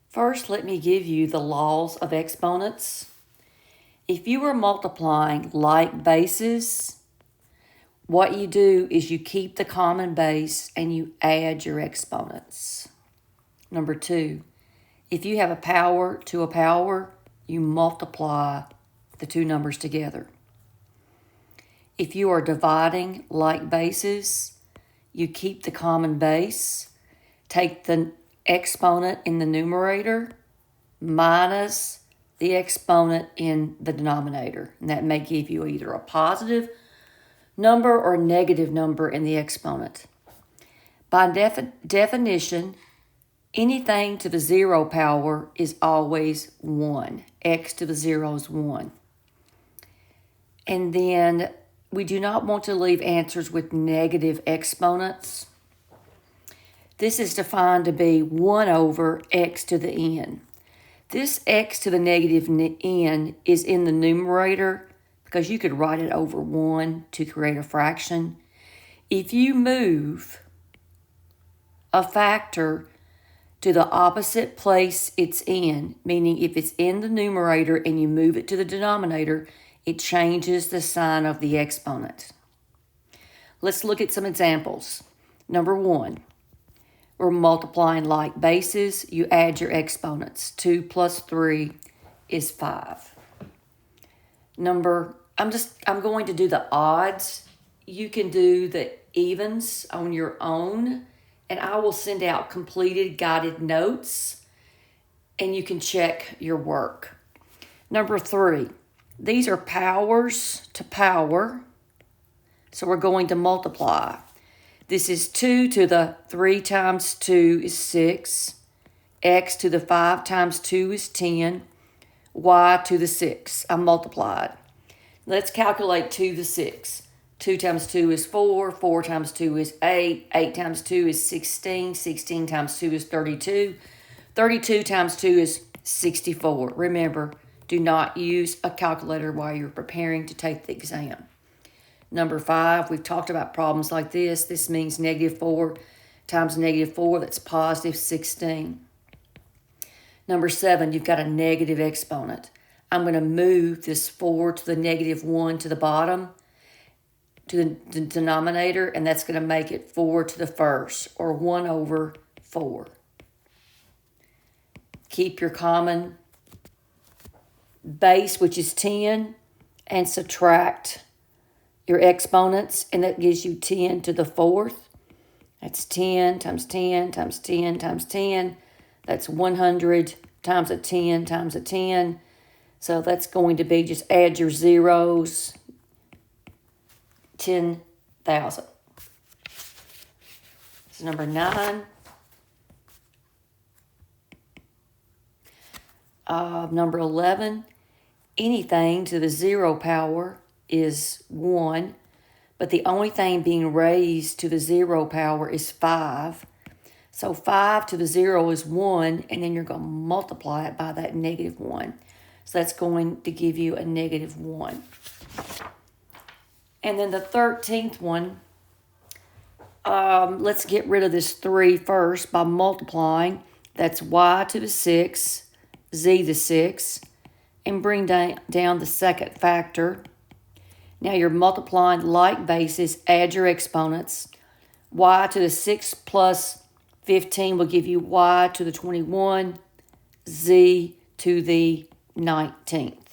First, let me give you the laws of exponents. If you are multiplying like bases, what you do is you keep the common base and you add your exponents. Number 2, if you have a power to a power, you multiply the two numbers together. If you are dividing like bases, you keep the common base, take the exponent in the numerator minus the exponent in the denominator. And that may give you either a positive number or negative number in the exponent. By definition, anything to the 0 power is always 1. X to the 0 is 1. And then we do not want to leave answers with negative exponents. This is defined to be 1 over x to the n. This x to the negative n is in the numerator because you could write it over 1 to create a fraction. If you move a factor to the opposite place it's in, meaning if it's in the numerator and you move it to the denominator, it changes the sign of the exponent. Let's look at some examples. Number 1, we're multiplying like bases. You add your exponents. 2 plus 3 is 5. I'm going to do the odds. You can do the evens on your own, and I will send out completed guided notes, and you can check your work. Number 3, these are powers to power, so we're going to multiply. This is 2 to the 3 times 2 is 6. X to the 5 times 2 is 10. Y to the 6. I multiplied. Let's calculate 2 to the 6. 2 times 2 is 4. 4 times 2 is 8. 8 times 2 is 16. 16 times 2 is 32. 32 times 2 is 64. Remember, do not use a calculator while you're preparing to take the exam. Number 5, we've talked about problems like this. This means negative 4 times negative 4, that's positive 16. Number 7, you've got a negative exponent. I'm going to move this 4 to the negative 1 to the bottom, to the denominator, and that's going to make it 4 to the first, or 1 over 4. Keep your common base, which is 10, and subtract your exponents, and that gives you 10 to the 4th. That's 10 times 10 times 10 times 10. That's 100 times a 10 times a 10. So that's going to be, just add your zeros, 10,000. So number 9. Number 11, anything to the 0 power is 1, but the only thing being raised to the 0 power is 5. So 5 to the 0 is 1, and then you're going to multiply it by that negative 1. So that's going to give you a negative 1. And then the 13th one, let's get rid of this 3 first by multiplying. That's y to the 6, z to the 6, and bring down the second factor. Now you're multiplying like bases, add your exponents. Y to the 6 plus 15 will give you y to the 21, z to the 19th.